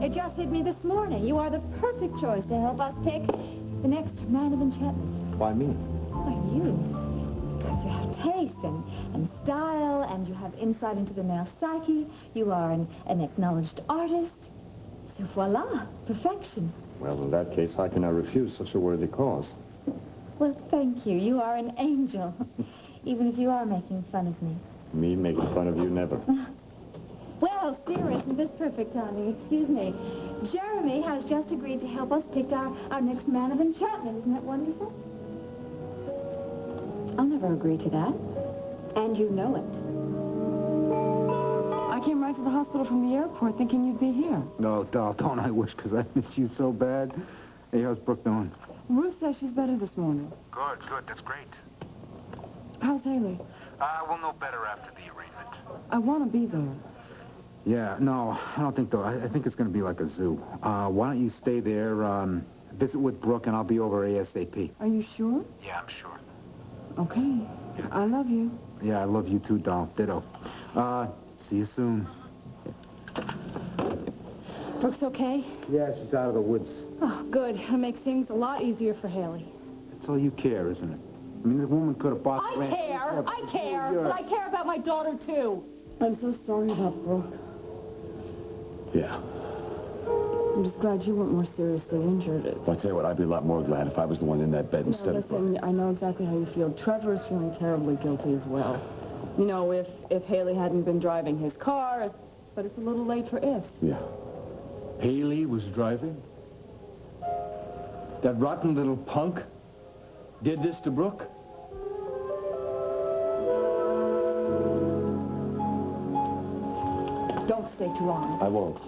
It just hit me this morning. You are the perfect choice to help us pick the next man of enchantment. Why me? Why, you? Because you have taste and style, and you have insight into the male psyche. You are an acknowledged artist. So voila, perfection. Well, in that case, how can I refuse such a worthy cause? Well, thank you. You are an angel, even if you are making fun of me. Me making fun of you, never. Well, dear, isn't this perfect timing? Excuse me. Jeremy has just agreed to help us pick our next man of enchantment. Isn't that wonderful? I'll never agree to that. And you know it. I came right to the hospital from the airport thinking you'd be here. No, doll, don't I wish, because I miss you so bad. Hey, how's Brooke doing? Ruth says she's better this morning. Good, good. That's great. How's Haley? We'll know better after the arraignment. I want to be there. Yeah, no, I don't think, though. I think it's going to be like a zoo. Why don't you stay there, visit with Brooke, and I'll be over ASAP. Are you sure? Yeah, I'm sure. Okay. I love you. Yeah, I love you too, doll. Ditto. See you soon. Brooke's okay? Yeah, she's out of the woods. Oh, good. It'll make things a lot easier for Haley. That's all you care, isn't it? I mean, the woman could have bought... I care, but I care about my daughter, too. I'm so sorry about Brooke. Yeah. I'm just glad you weren't more seriously injured. Well, I tell you what, I'd be a lot more glad if I was the one in that bed instead of... Listen, I know exactly how you feel. Trevor is feeling terribly guilty as well. You know, if Haley hadn't been driving his car, but it's a little late for ifs. Yeah. Haley was driving? That rotten little punk did this to Brooke? Don't stay too long. I won't.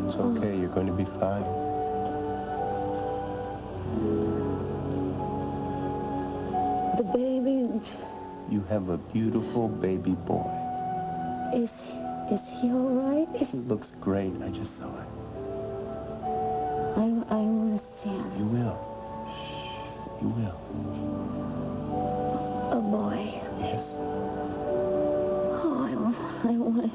It's okay, you're going to be fine. The baby... You have a beautiful baby boy. Is he all right? He looks great. I just saw it. I want to see him. You will. Shh. You will. A boy. Yes. Oh, I want...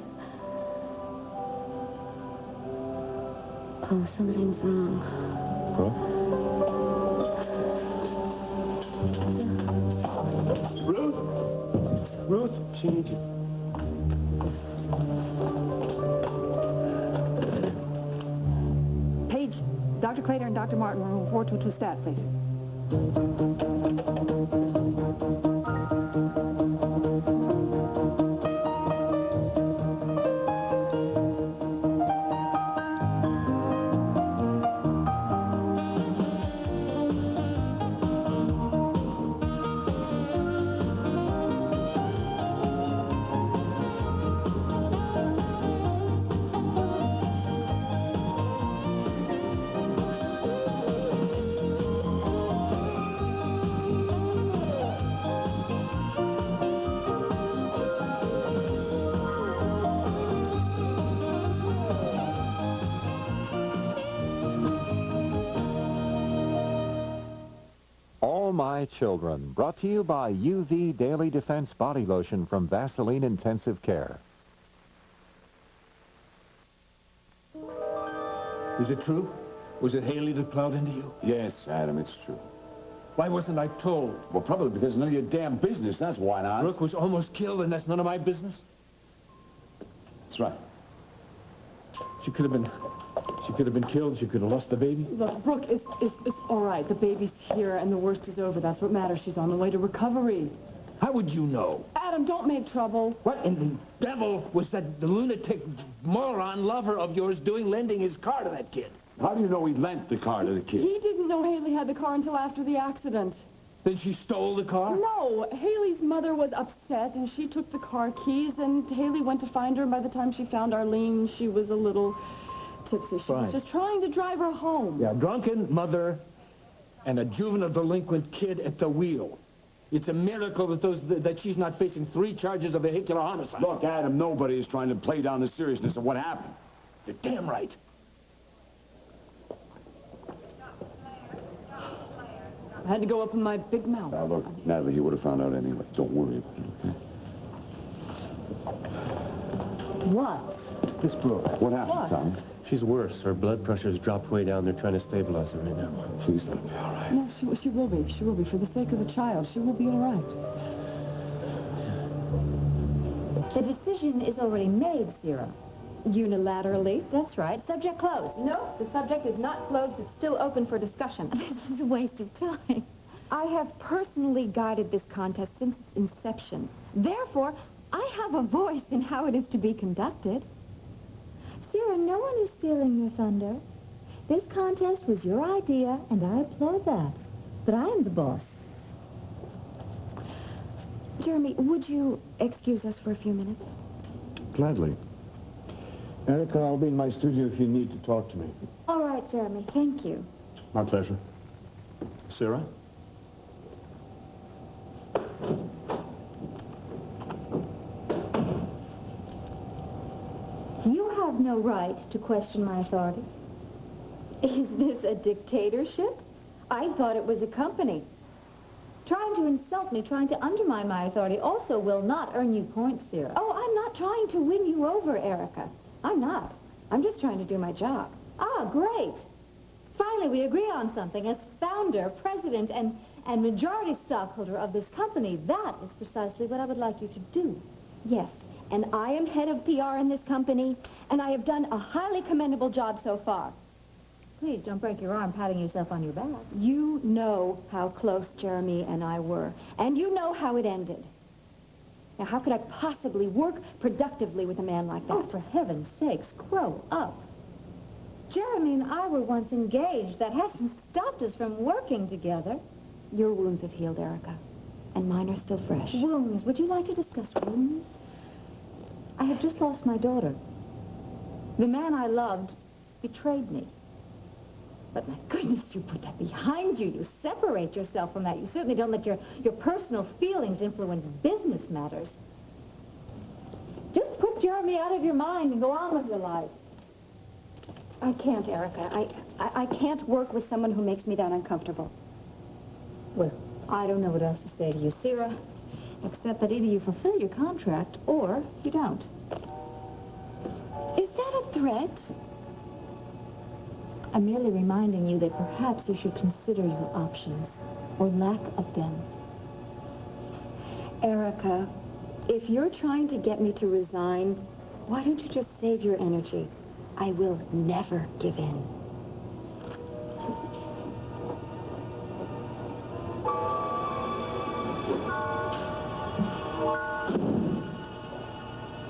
Oh, something's wrong. Brooke? Ruth? Ruth, she needs you. Paige, Dr. Clater and Dr. Martin, room 422 stat, please. All My Children, brought to you by UV Daily Defense Body Lotion from Vaseline Intensive Care. Is it true? Was it Haley that plowed into you? Yes, Adam, it's true. Why wasn't I told? Well, probably because it's none of your damn business. That's why not. Brooke was almost killed, and that's none of my business? That's right. She could have been killed. She could have lost the baby. Look, Brooke, it's all right. The baby's here, and the worst is over. That's what matters. She's on the way to recovery. How would you know? Adam, don't make trouble. What in the devil was that the lunatic moron lover of yours doing lending his car to that kid? How do you know he lent the car to the kid? He didn't know Haley had the car until after the accident. Then she stole the car? No, Haley's mother was upset, and she took the car keys, and Haley went to find her, and by the time she found Arlene, she was a little tipsy. She was Right. just trying to drive her home. Yeah, drunken mother and a juvenile delinquent kid at the wheel. It's a miracle that she's not facing 3 charges of vehicular homicide. Look, Adam, nobody is trying to play down the seriousness of what happened. You're damn right. I had to go up in my big mouth. Now, look, Natalie, you would have found out anyway. Don't worry about it, okay? What? Miss Brooke, What happened, What? Tommy? she's worse. Her blood pressure's dropped way down. They're trying to stabilize her right now. Please let me all right. No, she will be. She will be. For the sake of the child, she will be all right. The decision is already made, Sarah. Unilaterally? That's right. Subject closed. No, the subject is not closed. It's still open for discussion. This is a waste of time. I have personally guided this contest since its inception. Therefore, I have a voice in how it is to be conducted. Sarah, no one is stealing your thunder. This contest was your idea, and I applaud that. But I am the boss. Jeremy, would you excuse us for a few minutes? Gladly. Erica, I'll be in my studio if you need to talk to me. All right, Jeremy. Thank you. My pleasure. Sarah? You have no right to question my authority. Is this a dictatorship? I thought it was a company. Trying to insult me, trying to undermine my authority also will not earn you points, Sarah. Oh, I'm not trying to win you over, Erica. I'm not. I'm just trying to do my job. Ah, great. Finally, we agree on something. As founder, president, and majority stockholder of this company, that is precisely what I would like you to do. Yes, and I am head of PR in this company, and I have done a highly commendable job so far. Please don't break your arm patting yourself on your back. You know how close Jeremy and I were, and you know how it ended. Now, how could I possibly work productively with a man like that? Oh, for heaven's sakes, grow up. Jeremy and I were once engaged. That hasn't stopped us from working together. Your wounds have healed, Erica, and mine are still fresh. Wounds. Would you like to discuss wounds? I have just lost my daughter. The man I loved betrayed me. But my goodness, you put that behind you. You separate yourself from that. You certainly don't let your personal feelings influence business matters. Just put Jeremy out of your mind and go on with your life. I can't, Erica. I can't work with someone who makes me that uncomfortable. Well, I don't know what else to say to you, Sarah, except that either you fulfill your contract or you don't. Is that a threat? I'm merely reminding you that perhaps you should consider your options, or lack of them. Erica, if you're trying to get me to resign, why don't you just save your energy? I will never give in.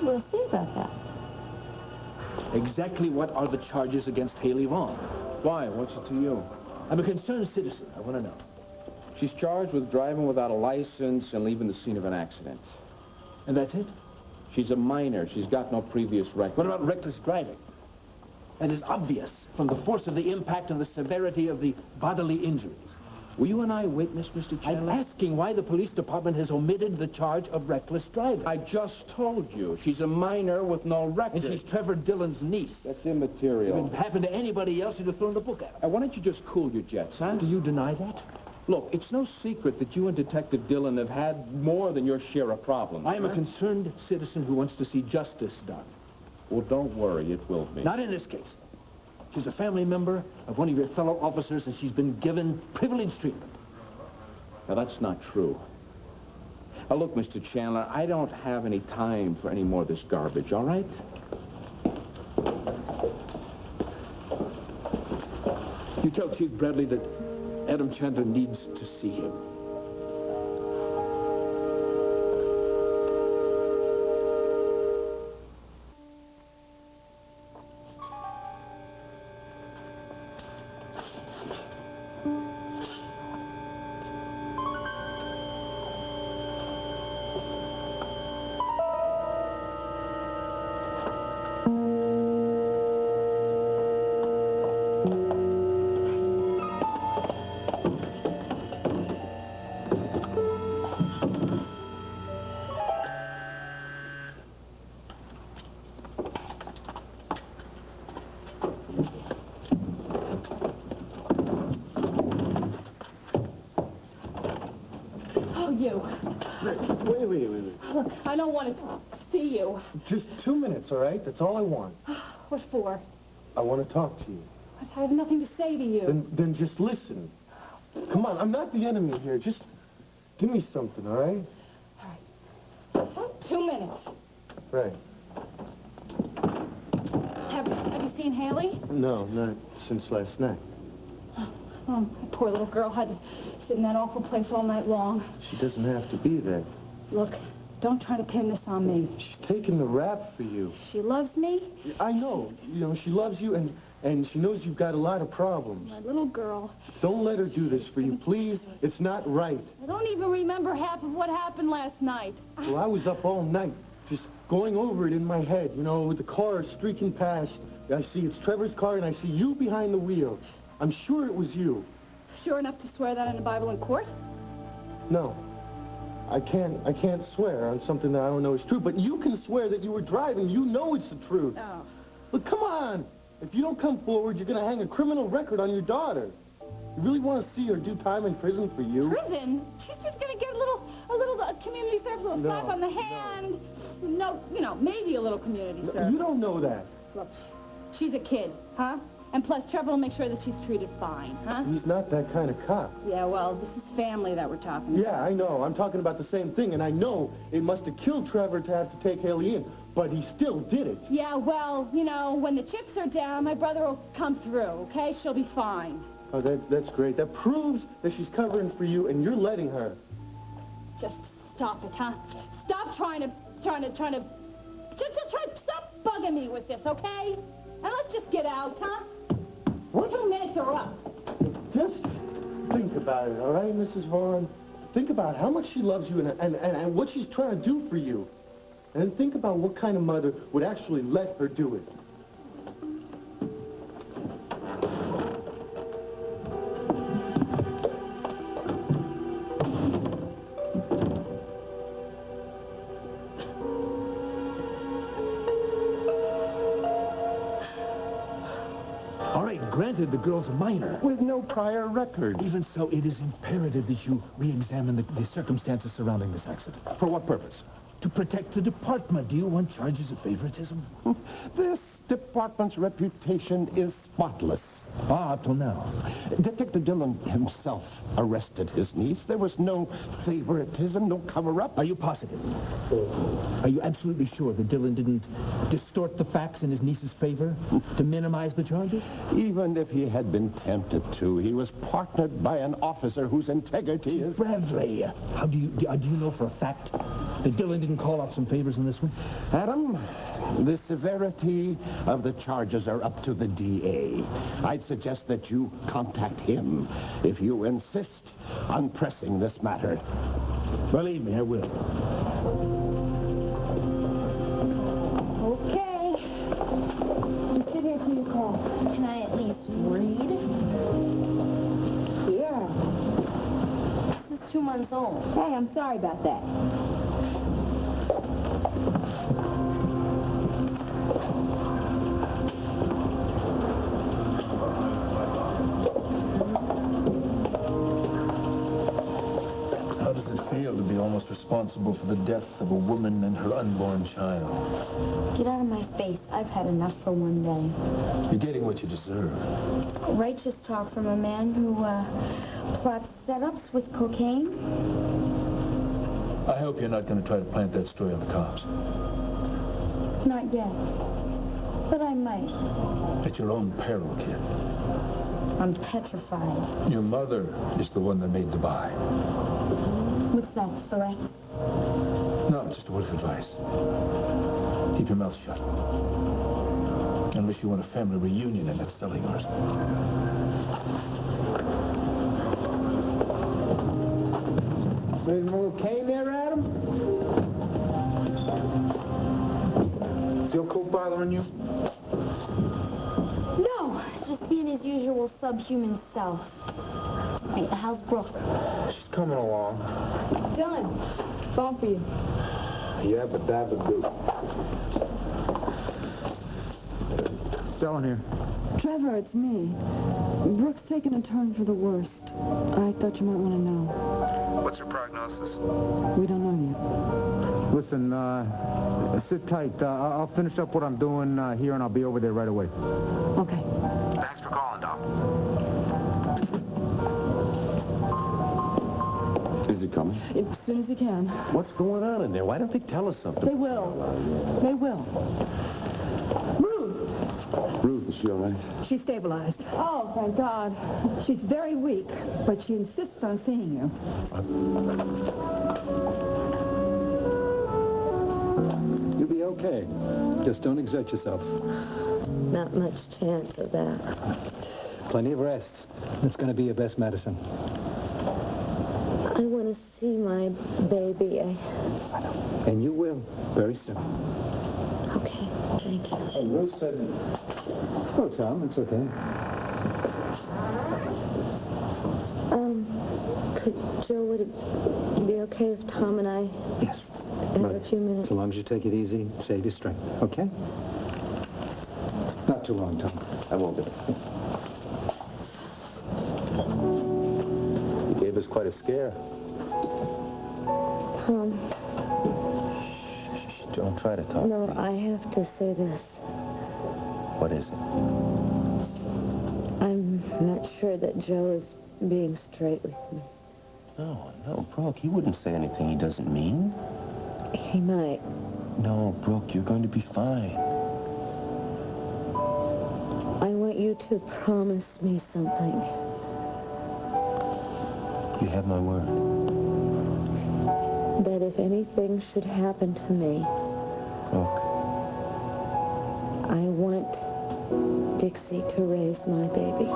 We'll see about that. Exactly what are the charges against Haley Vaughn? Why? What's it to you? I'm a concerned citizen. I want to know. She's charged with driving without a license and leaving the scene of an accident. And that's it? She's a minor. She's got no previous record. What about reckless driving? That is obvious from the force of the impact and the severity of the bodily injuries. Were you an eyewitness, Mr. I'm Chandler? asking why the police department has omitted the charge of reckless driving. I just told you. She's a minor with no record. And she's Trevor Dillon's niece. That's If immaterial. it happened to anybody else, you'd have thrown the book at him. Why don't you just cool your jets, huh? Do you deny that? Look, it's no secret that you and Detective Dillon have had more than your share of problems. I am a huh? concerned citizen who wants to see justice done. Well, don't worry. It will be. Not in this case. She's a family member of one of your fellow officers, and she's been given privileged treatment. Now, that's not true. Now, look, Mr. Chandler, I don't have any time for any more of this garbage, all right? You tell Chief Bradley that Adam Chandler needs to see him. don't want to see you. Just 2 minutes, all right? That's all I want. What for? I want to talk to you. I have nothing to say to you. Then just listen. Come on, I'm not the enemy here. Just give me something, all right? 2 minutes. Right. Have you seen Haley? No, not since last night. Oh, that poor little girl had to sit in that awful place all night long. She doesn't have to be there. Look, don't try to pin this on me. She's taking the rap for you. She loves me. I know. You know, she loves you, and she knows you've got a lot of problems. My little girl. Don't let her do this for you, please. It's not right. I don't even remember half of what happened last night. Well, I was up all night, just going over it in my head, you know, with the car streaking past. I see it's Trevor's car, and I see you behind the wheel. I'm sure it was you. Sure enough to swear that in the Bible in court? No. I can't swear on something that I don't know is true, but you can swear that you were driving. You know it's the truth. Oh. Look, come on. If you don't come forward, you're going to hang a criminal record on your daughter. You really want to see her do time in prison for you? Prison? She's just going to get a little community service, a little slap on the hand. No, you know, maybe a little community service. You don't know that. Look, she's a kid, huh? And plus, Trevor will make sure that she's treated fine, huh? He's not that kind of cop. Yeah, well, this is family that we're talking about. Yeah, I know. I'm talking about the same thing, and I know it must have killed Trevor to have to take Haley in, but he still did it. Yeah, well, you know, when the chips are down, my brother will come through, okay? She'll be fine. Oh, that's great. That proves that she's covering for you, and you're letting her. Just stop it, huh? Stop trying to, stop bugging me with this, okay? And let's just get out, huh? 2 minutes are up. Just think about it, all right, Mrs. Vaughn? Think about how much she loves you and what she's trying to do for you. And then think about what kind of mother would actually let her do it. All right, granted, the girl's a minor. With no prior record. Even so, it is imperative that you re-examine the circumstances surrounding this accident. For what purpose? To protect the department. Do you want charges of favoritism? This department's reputation is spotless. Ah, up till now. Detective Dillon himself arrested his niece. There was no favoritism, no cover-up. Are you positive? Are you absolutely sure that Dillon didn't distort the facts in his niece's favor to minimize the charges? Even if he had been tempted to, he was partnered by an officer whose integrity is... Bradley, how do you know for a fact that Dillon didn't call off some favors in this one? Adam, the severity of the charges are up to the DA. I'd suggest that you contact him if you insist on pressing this matter. Believe me, I will. Okay. Just sit here till you call. Can I at least read? Yeah. This is 2 months old. Hey, I'm sorry about that. How does it feel to be almost responsible for the death of a woman and her unborn child? Get out of my face. I've had enough for one day. You're getting what you deserve. Righteous talk from a man who plots setups with cocaine. I hope you're not going to try to plant that story on the cops. Not yet. But I might. At your own peril, kid. I'm petrified. Your mother is the one that made the buy. What's that, threat? No, just a word of advice. Keep your mouth shut. Unless you want a family reunion in that cell of yours. There's a little cane there, Adam? Is your coat bothering you? No, just being his usual subhuman self. Hey, how's Brooke? She's coming along. Done. Phone for you. Yabba dabba doo. Ellen here. Trevor, it's me. Brooke's taken a turn for the worst. I thought you might want to know. What's your prognosis? We don't know yet. Listen, sit tight. I'll finish up what I'm doing here, and I'll be over there right away. Okay. Thanks for calling, Doc. Is he coming? As soon as he can. What's going on in there? Why don't they tell us something? They will. They will. Ruth! Ruth, is she all right? She's stabilized. Oh, thank God. She's very weak, but she insists on seeing you. You'll be okay. Just don't exert yourself. Not much chance of that. Plenty of rest. It's going to be your best medicine. I want to see my baby. And you will, very soon. Okay, thank you. Oh, Ruth said... Oh, Tom, it's okay. Would it be okay if Tom and I Yes. have a few minutes? So long as you take it easy, save your strength, okay? Not too long, Tom. I won't be. You gave us quite a scare. Tom, Don't try to talk. no, I have to say this. What is it? I'm not sure that Joe is being straight with me. No, Brooke, he wouldn't say anything he doesn't mean. He might. No, Brooke, you're going to be fine. I want you to promise me something. You have my word. That if anything should happen to me, Brooke, I want Dixie to raise my baby.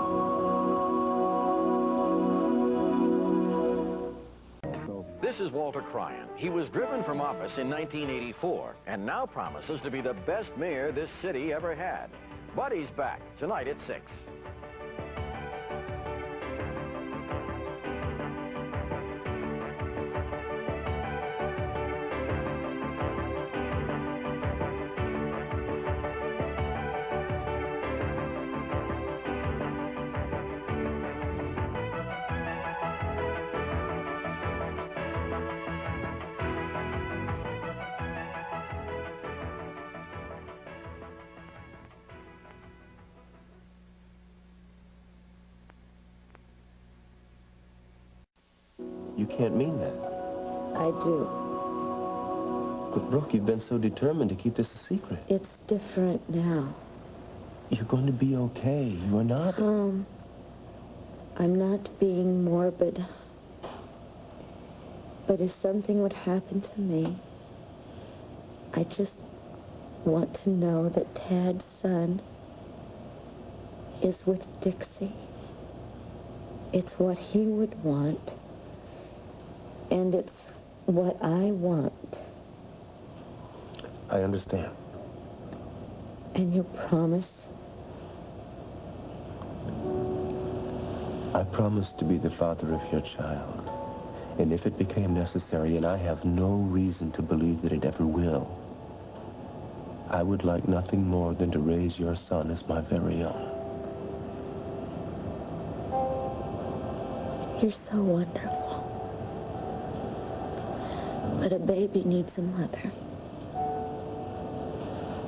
This is Walter Cryan. He was driven from office in 1984 and now promises to be the best mayor this city ever had. But he's back tonight at 6. you can't mean that. I do. But, Brooke, you've been so determined to keep this a secret. It's different now. You're going to be okay. You are not. Tom, I'm not being morbid. But if something would happen to me, I just want to know that Tad's son is with Dixie. It's what he would want, and it's what I want. I understand. And you promise? I promise to be the father of your child. And if it became necessary, and I have no reason to believe that it ever will, I would like nothing more than to raise your son as my very own. You're so wonderful. But a baby needs a mother.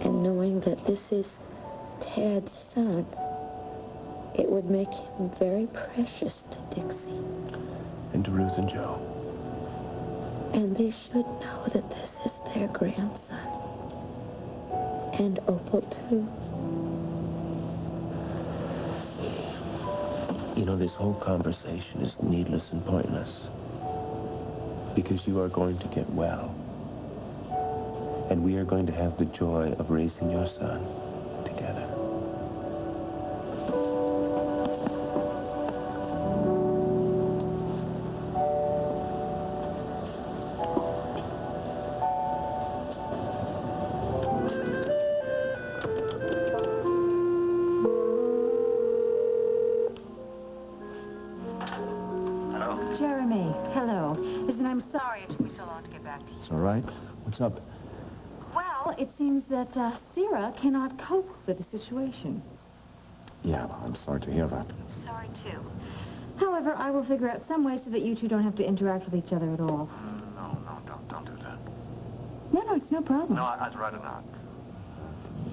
And knowing that this is Tad's son, it would make him very precious to Dixie. And to Ruth and Joe. And they should know that this is their grandson. And Opal, too. You know, this whole conversation is needless and pointless. Because you are going to get well. And we are going to have the joy of raising your son together. Jeremy, hello. Listen, I'm sorry it took me so long to get back to you. It's all right. What's up? Well, it seems that Sarah cannot cope with the situation. Yeah, well, I'm sorry to hear that. Sorry, too. However, I will figure out some way so that you two don't have to interact with each other at all. No, don't do that. No, it's no problem. No, I'd rather not.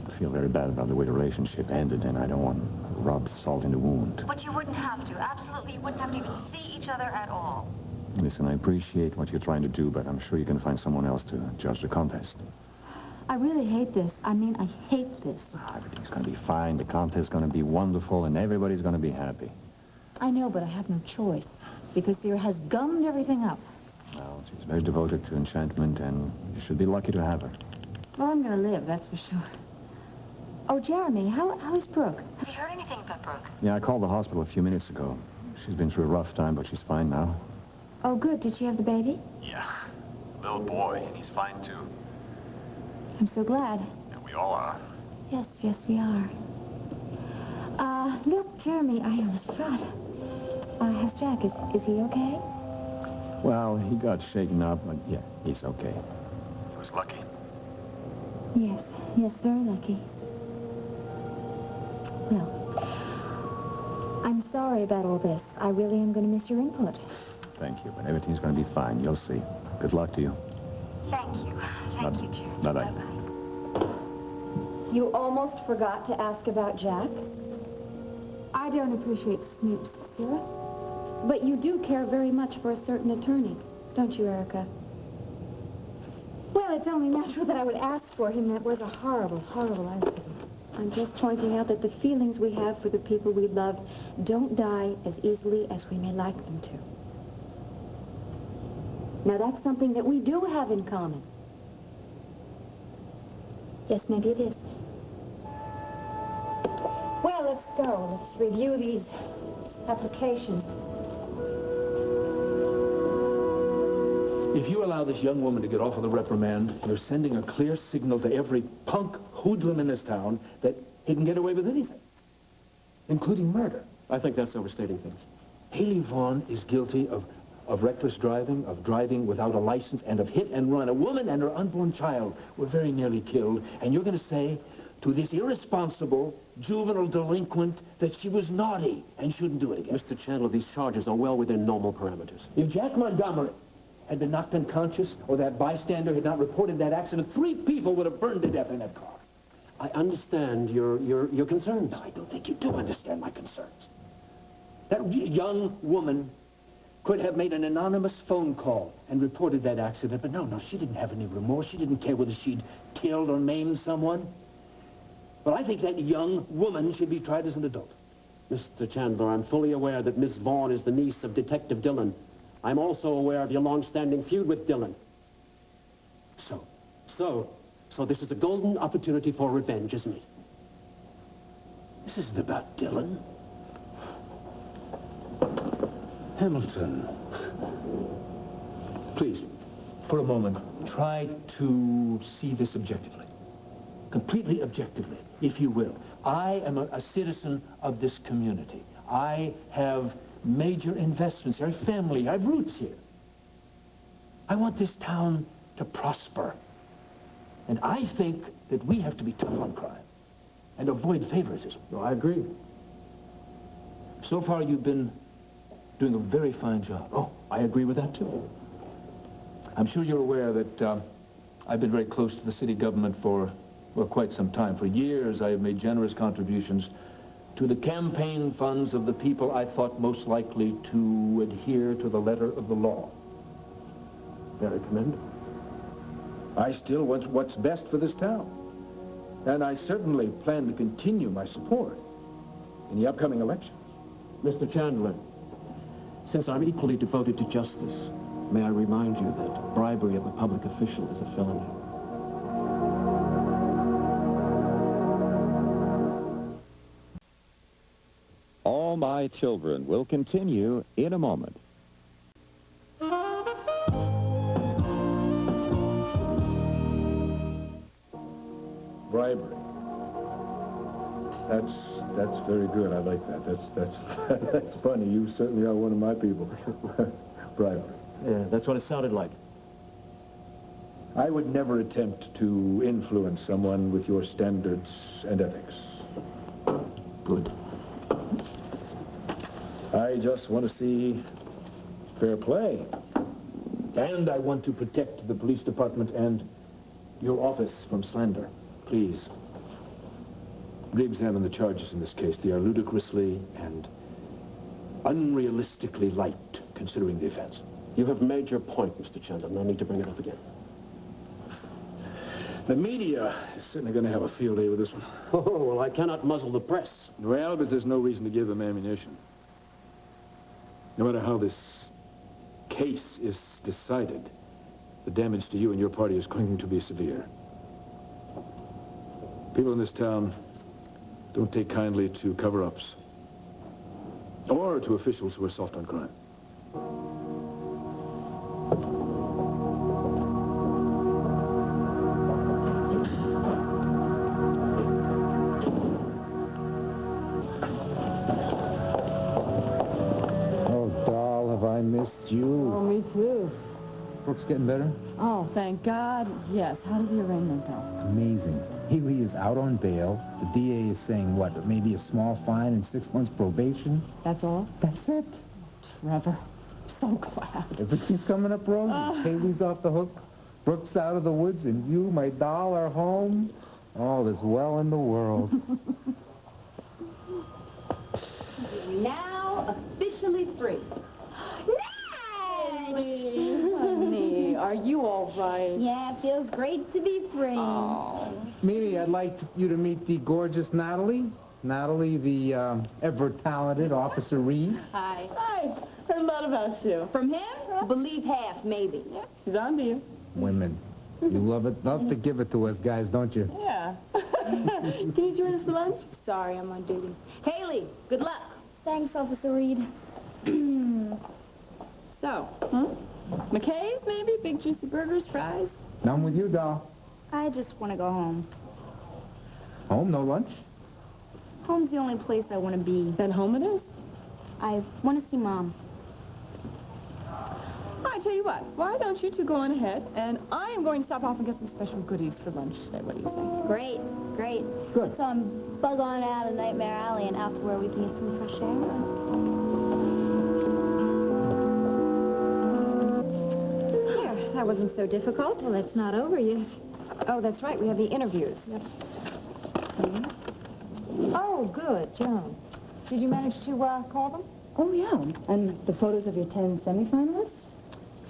I feel very bad about the way the relationship ended, and I don't want to rub salt in the wound. But you wouldn't have to. Absolutely, you wouldn't have to even see each other at all. Listen, I appreciate what you're trying to do, but I'm sure you can find someone else to judge the contest. I really hate this. I mean, I hate this. Everything's going to be fine. The contest is going to be wonderful, and everybody's going to be happy. I know, but I have no choice. Because Sierra has gummed everything up. Well, she's very devoted to enchantment, and you should be lucky to have her. Well, I'm going to live, that's for sure. Oh, Jeremy, how is Brooke? Have you heard anything about Brooke? Yeah, I called the hospital a few minutes ago. She's been through a rough time, but she's fine now. Oh, good. Did she have the baby? Yeah, little boy, and he's fine, too. I'm so glad. And we all are. Yes, we are. Look, Jeremy, I almost forgot. How's Jack? Is he okay? Well, he got shaken up, but yeah, he's okay. He was lucky. Yes, very lucky. Well, I'm sorry about all this. I really am going to miss your input. Thank you, but everything's going to be fine. You'll see. Good luck to you. Thank you. Thank you, Jeremy. Bye-bye. Bye-bye. You almost forgot to ask about Jack? I don't appreciate snoops, Sarah. But you do care very much for a certain attorney, don't you, Erica? Well, it's only natural that I would ask for him. That was a horrible, horrible accident. I'm just pointing out that the feelings we have for the people we love don't die as easily as we may like them to. Now, that's something that we do have in common. Yes, maybe it is. Well, let's go. Let's review these applications. If you allow this young woman to get off with a reprimand, you're sending a clear signal to every punk hoodlum in this town that he can get away with anything, including murder. I think that's overstating things. Haley Vaughn is guilty of reckless driving, of driving without a license, and of hit and run. A woman and her unborn child were very nearly killed, and you're going to say to this irresponsible juvenile delinquent that she was naughty and shouldn't do it again. Mr. Chandler, these charges are well within normal parameters. If Jack Montgomery had been knocked unconscious or that bystander had not reported that accident, 3 people would have burned to death in that car. I understand your concerns. No, I don't think you do understand my concerns. That young woman could have made an anonymous phone call and reported that accident, but no, she didn't have any remorse. She didn't care whether she'd killed or maimed someone. But I think that young woman should be tried as an adult. Mr. Chandler, I'm fully aware that Miss Vaughn is the niece of Detective Dillon. I'm also aware of your long-standing feud with Dillon. So this is a golden opportunity for revenge, isn't it? This isn't about Dillon. Hamilton, please, for a moment, try to see this objectively. Completely objectively, if you will. I am a citizen of this community. I have major investments here, family, I have roots here. I want this town to prosper. And I think that we have to be tough on crime and avoid favoritism. No, I agree. So far, you've been doing a very fine job. Oh, I agree with that, too. I'm sure you're aware that I've been very close to the city government for, well, quite some time. For years, I have made generous contributions to the campaign funds of the people I thought most likely to adhere to the letter of the law. Very commendable. I still want what's best for this town. And I certainly plan to continue my support in the upcoming elections. Mr. Chandler, since I'm equally devoted to justice, may I remind you that bribery of a public official is a felony. All My Children will continue in a moment. Bribery. That's very good. I like that. That's funny. You certainly are one of my people. Bribery. Yeah, that's what it sounded like. I would never attempt to influence someone with your standards and ethics. Good. I just want to see fair play. And I want to protect the police department and Your office from slander. Please. Re-examine the charges in this case. They are ludicrously and unrealistically light, considering the offense. You have made your point, Mr. Chandler. No need to bring it up again. The media is certainly going to have a field day with this one. Oh, well, I cannot muzzle the press. Well, but there's no reason to give them ammunition. No matter how this case is decided, the damage to you and your party is going to be severe. People in this town don't take kindly to cover-ups or to officials who are soft on crime. You. Oh, me too. Brooks getting better? Oh, thank God. Yes. How did the arraignment go? Amazing. Haley is out on bail. The DA is saying, what, maybe a small fine and 6 months probation? That's all? That's it. Trevor, so glad. Everything's coming up roses. Haley's off the hook. Brooks out of the woods, and you, my doll, are home. All is well in the world. Now officially free. Honey, are you all right? Yeah, it feels great to be free. Oh. Mimi, I'd like you to meet the gorgeous Natalie. Natalie, the ever-talented Officer Reed. Hi. Hi. Heard a lot about you. From him? Believe half, maybe. Yeah, she's on to you. Women. You love it. Love to give it to us guys, don't you? Yeah. Can you join us for lunch? Sorry, I'm on duty. Haley, good luck. Thanks, Officer Reed. So, McKay's, maybe? Big juicy burgers, fries? None with you, doll. I just want to go home. Home, no lunch? Home's the only place I want to be. Then home it is? I want to see Mom. I tell you what, why don't you two go on ahead, and I am going to stop off and get some special goodies for lunch today. What do you think? Great, great. Good. So bug on out of Nightmare Alley and out to where we can get some fresh air. Here, that wasn't so difficult. Well, it's not over yet. Oh, that's right, we have the interviews. Yep. Oh, good, Joan. Did you manage to call them? Oh, yeah, and the photos of your 10 semifinalists?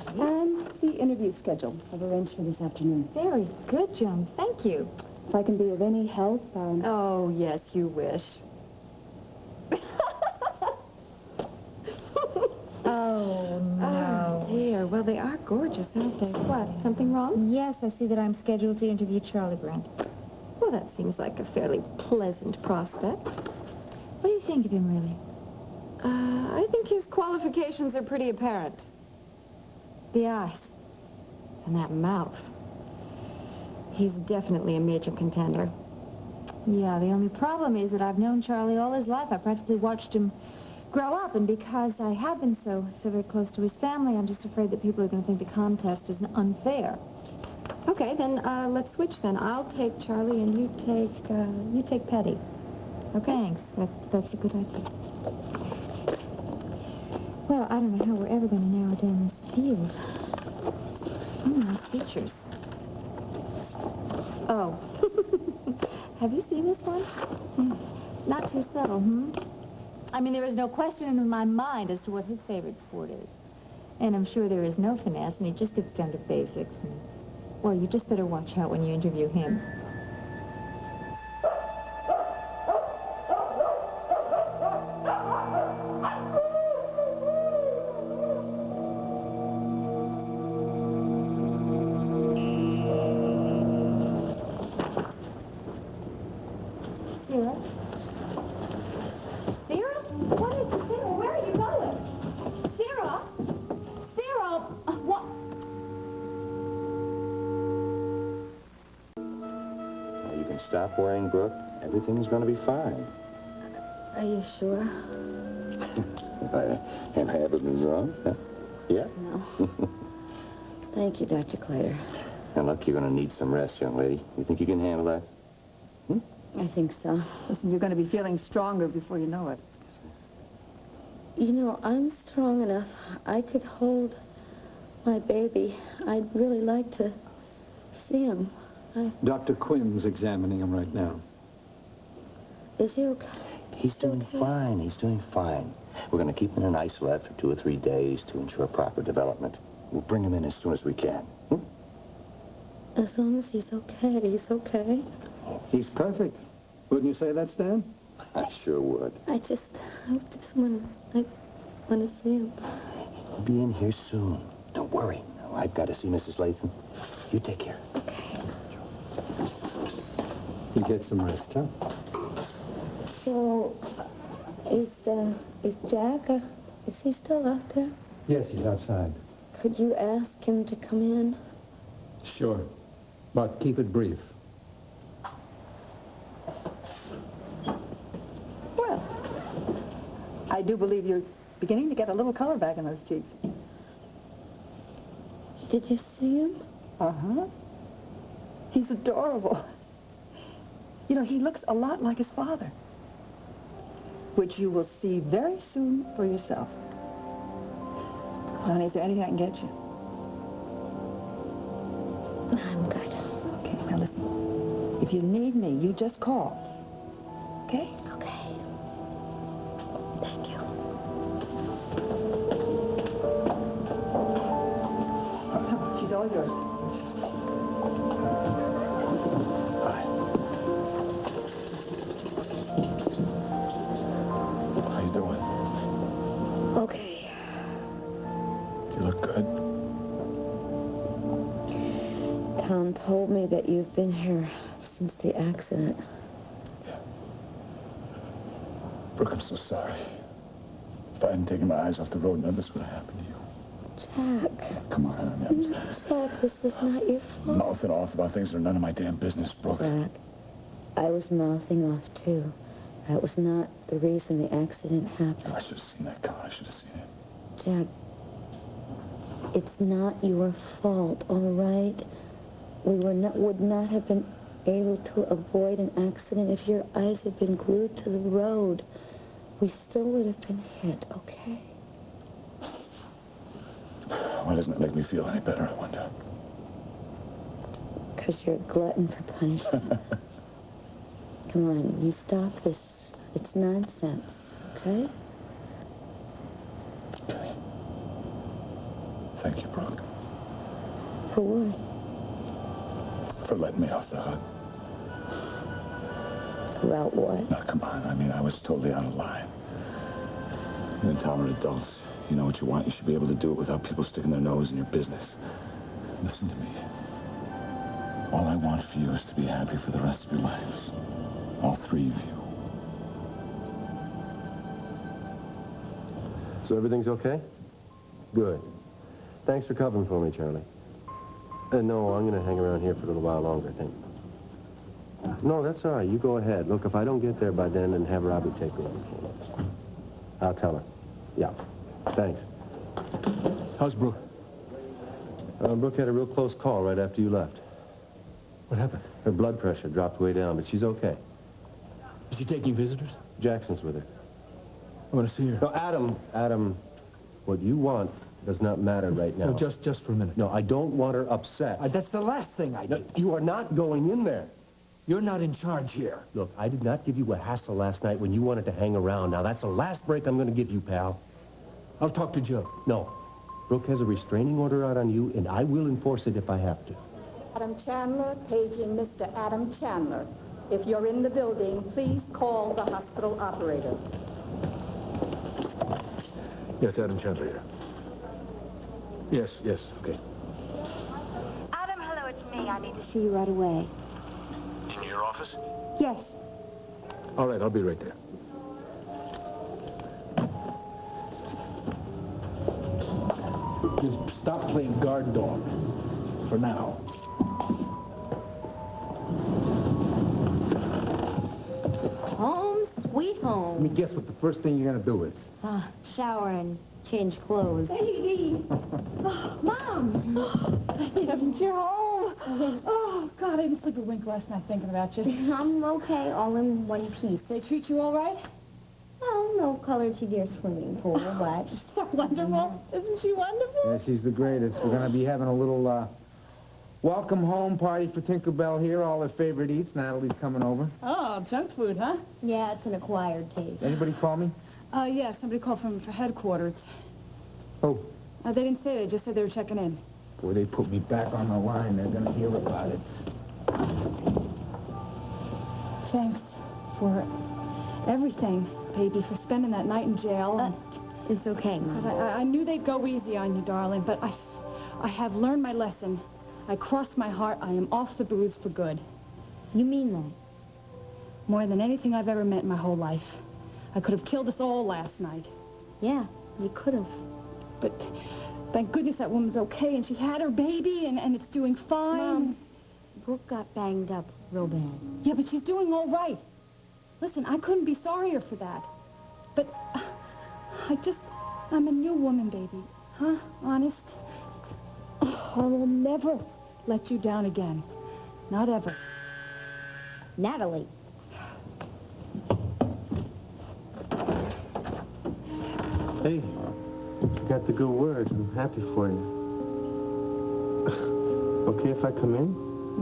And the interview schedule I've arranged for this afternoon. Very good, Joan. Thank you. If I can be of any help, Oh, yes, you wish. Oh, no. Oh, dear. Well, they are gorgeous, aren't they? What, something wrong? Yes, I see that I'm scheduled to interview Charlie Brent. Well, that seems like a fairly pleasant prospect. What do you think of him, really? I think his qualifications are pretty apparent. The eyes. And that mouth. He's definitely a major contender. Yeah, the only problem is that I've known Charlie all his life. I practically watched him grow up, and because I have been so very close to his family, I'm just afraid that people are going to think the contest is unfair. Okay, then let's switch then. I'll take Charlie and you take Petty. Okay. Thanks. That's a good idea. Well, I don't know how we're ever going to narrow down this field. Nice features. Oh. Have you seen this one? Not too subtle, I mean, there is no question in my mind as to what his favorite sport is. And I'm sure there is no finesse, and he just gets down to basics. And, well, you just better watch out when you interview him. Stop worrying, Brooke. Everything's going to be fine. Are you sure? Have I ever been wrong? Huh? Yeah? No. Thank you, Dr. Clater. Now, look, you're going to need some rest, young lady. You think you can handle that? I think so. Listen, you're going to be feeling stronger before you know it. You know, I'm strong enough. I could hold my baby. I'd really like to see him. Dr. Quinn's examining him right now. Is he okay? He's doing fine. He's doing fine. We're going to keep him in an isolate for 2 or 3 days to ensure proper development. We'll bring him in as soon as we can. As long as he's okay, he's okay. He's perfect. Wouldn't you say that, Stan? I sure would. I just want to see him. He'll be in here soon. Don't worry. Now, I've got to see Mrs. Latham. You take care. Okay. You get some rest, huh? So, is Jack, is he still out there? Yes, he's outside. Could you ask him to come in? Sure. But keep it brief. Well, I do believe you're beginning to get a little color back in those cheeks. Did you see him? Uh-huh. He's adorable. You know, he looks a lot like his father, which you will see very soon for yourself. Honey, is there anything I can get you? I'm good. Okay, now listen. If you need me, you just call. Okay? Okay. Thank you. She's all yours. How you doing? Okay. You look good. Tom told me that you've been here since the accident. Brooke, I'm so sorry. If I hadn't taken my eyes off the road, none of this would have happened to you. Jack. Come on, honey. Jack, this was not your I'm fault. mouthing off about things that are none of my damn business, Brooke. Jack, I was mouthing off too. That was not the reason the accident happened. I should have seen that coming. I should have seen it. Jack, it's not your fault, all right? We would not have been able to avoid an accident if your eyes had been glued to the road. We still would have been hit, okay? Why doesn't it make me feel any better, I wonder? Because you're a glutton for punishment. Come on, you stop this. It's nonsense, okay? Okay. Thank you, Brooke. For what? For letting me off the hook. About what? Now, come on. I mean, I was totally out of line. You and Tom are adults. You know what you want. You should be able to do it without people sticking their nose in your business. Listen to me. All I want for you is to be happy for the rest of your lives. All 3 of you. So everything's okay? Good. Thanks for covering for me, Charlie. No, I'm going to hang around here for a little while longer, I think. No, that's all right. You go ahead. Look, if I don't get there by then have Robbie take over. I'll tell her. Yeah. Thanks. How's Brooke? Brooke had a real close call right after you left. What happened? Her blood pressure dropped way down, but she's okay. Is she taking visitors? Jackson's with her. I want to see her. No, Adam, what you want does not matter right now. No, just for a minute. No, I don't want her upset. That's the last thing I did. You are not going in there. You're not in charge here. Look, I did not give you a hassle last night when you wanted to hang around. Now, that's the last break I'm going to give you, pal. I'll talk to Joe. No. Brooke has a restraining order out on you, and I will enforce it if I have to. Adam Chandler, paging Mr. Adam Chandler. If you're in the building, please call the hospital operator. Yes, Adam Chandler here. Yes, okay. Adam, hello, it's me. I need to See you right away. In your office? Yes. All right, I'll be right there. Just stop playing guard dog. For now. Home, sweet home. Let me guess what the first thing you're going to do is. Shower and change clothes. Sadie! Oh, Mom! Haven't you home? Oh, God, I didn't sleep a wink last night thinking about you. I'm okay, all in one piece. They treat you all right? Oh, no color to your swimming pool, but... So wonderful. Isn't she wonderful? Yeah, she's the greatest. We're going to be having a little Welcome home party for Tinkerbell here. All her favorite eats. Natalie's coming over. Oh, junk food, huh? Yeah, it's an acquired taste. Anybody call me? Yeah, somebody called from headquarters. Oh. They didn't say, they just said they were checking in. Boy, they put me back on the line. They're gonna hear about it. Thanks for everything, baby, for spending that night in jail. It's okay, Mom. I knew they'd go easy on you, darling, but I have learned my lesson. I crossed my heart. I am off the booze for good. You mean that? More than anything I've ever met in my whole life. I could have killed us all last night. Yeah, you could have. But thank goodness that woman's okay, and she had her baby, and it's doing fine. Mom, Brooke got banged up real bad. Yeah, but she's doing all right. Listen, I couldn't be sorrier for that. But I'm a new woman, baby. Huh? Honest? Oh, I will never let you down again. Not ever. Natalie. Hey, you got the good words. I'm happy for you. Okay if I come in?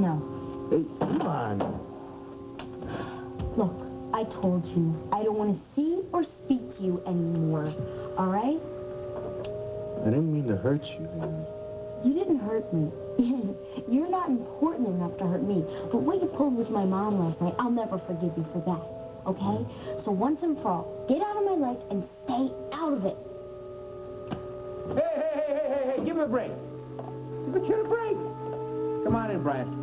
No. Hey, come on. Look, I told you, I don't want to see or speak to you anymore, all right? I didn't mean to hurt you. You didn't hurt me. You're not important enough to hurt me. But what you pulled with my mom last night, I'll never forgive you for that, okay? So once and for all, get out of my life and stay out of it. Hey, give him a break. Give the kid a break. Come on in, Brian.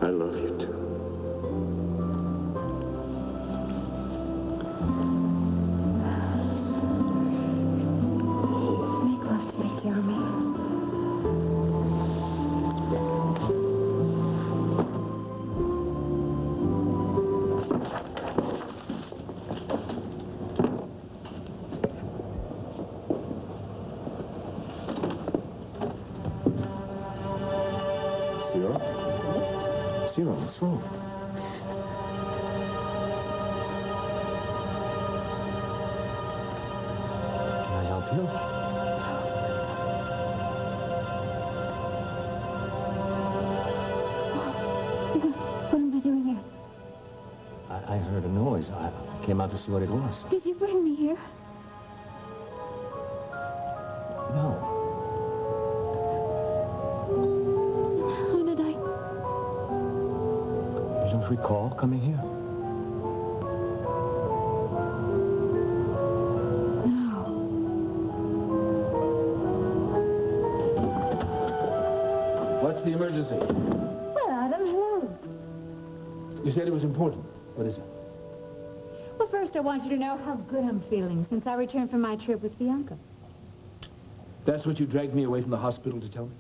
I love you too. Make love to me, Jeremy. Zero, what's wrong? Can I help you? What am I doing here? I heard a noise. I came out to see what it was. Did you bring me here? No. How did I? You don't recall coming here? What's the emergency? Well, Adam, hello. You said it was important. What is it? Well, first I want you to know how good I'm feeling since I returned from my trip with Bianca. That's what you dragged me away from the hospital to tell me?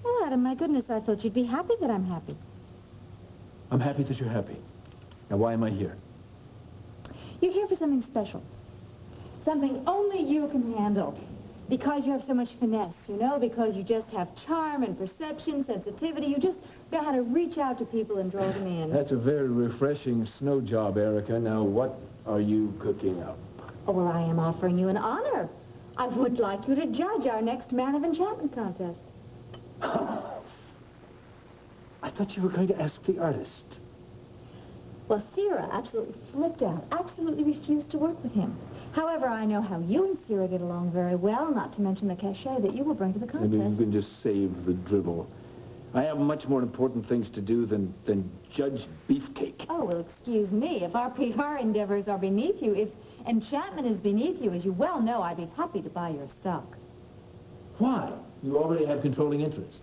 Well, Adam, my goodness, I thought you'd be happy that I'm happy. I'm happy that you're happy. Now, why am I here? You're here for something special. Something only you can handle. Because you have so much finesse, you know? Because you just have charm and perception, sensitivity. You just know how to reach out to people and draw them in. That's a very refreshing snow job, Erica. Now, what are you cooking up? Oh, well, I am offering you an honor. I would like you to judge our next Man of Enchantment contest. I thought you were going to ask the artist. Well, Sierra absolutely flipped out, absolutely refused to work with him. However, I know how you and Sierra get along very well, not to mention the cachet that you will bring to the contest. Maybe you can just save the dribble. I have much more important things to do than judge beefcake. Oh, well, excuse me. If our PR endeavors are beneath you, if enchantment is beneath you, as you well know, I'd be happy to buy your stock. Why? You already have controlling interest.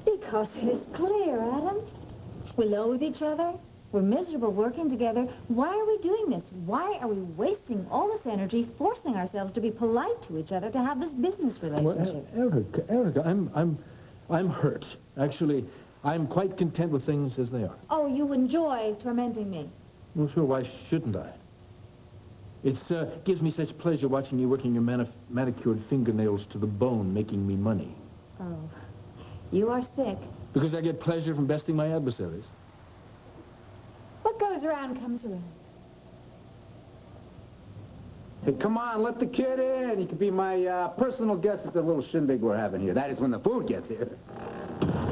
Because it is clear, Adam. We loathe each other. We're miserable working together. Why are we doing this? Why are we wasting all this energy forcing ourselves to be polite to each other to have this business relationship? Well, Erica, I'm hurt. Actually, I'm quite content with things as they are. Oh, you enjoy tormenting me. Well, sure, why shouldn't I? It gives me such pleasure watching you working your manicured fingernails to the bone, making me money. Oh, you are sick. Because I get pleasure from besting my adversaries. What goes around comes around. Hey, come on, let the kid in. He could be my personal guest at the little shindig we're having here. That is when the food gets here.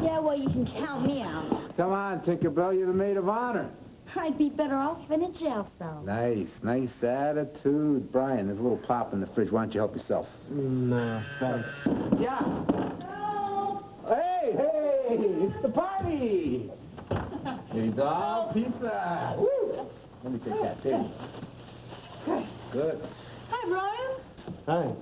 Yeah, well, you can count me out. Come on, Tinkerbell, you're the maid of honor. I'd be better off in a jail cell. Nice attitude. Brian, there's a little pop in the fridge. Why don't you help yourself? No, thanks. Yeah. Hey, it's the party. Here's all pizza. Woo. Let me take that, too. Good. Hi, Brian. Hi.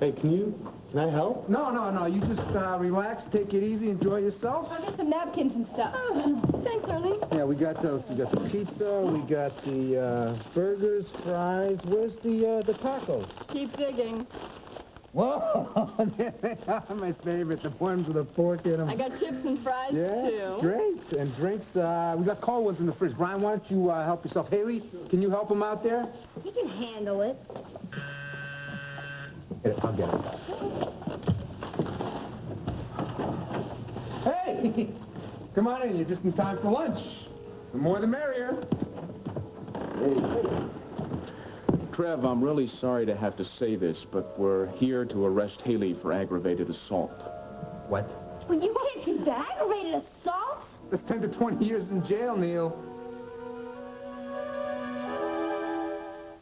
Hey, can I help? No. You just relax, take it easy, enjoy yourself. I'll get some napkins and stuff. Oh, thanks, Arlene. Yeah, we got those. We got the pizza, we got the burgers, fries. Where's the tacos? Keep digging. Whoa! There they are, my favorite. The ones with a fork in them. I got chips and fries, yeah, too. Great. And drinks, we got cold ones in the fridge. Brian, why don't you help yourself? Haley, can you help him out there? He can handle it. I'll get it. Hey! Come on in. You're just in time for lunch. The more the merrier. Hey. Trev, I'm really sorry to have to say this, but we're here to arrest Haley for aggravated assault. What? Well, you can't do that. Aggravated assault? That's 10 to 20 years in jail, Neil.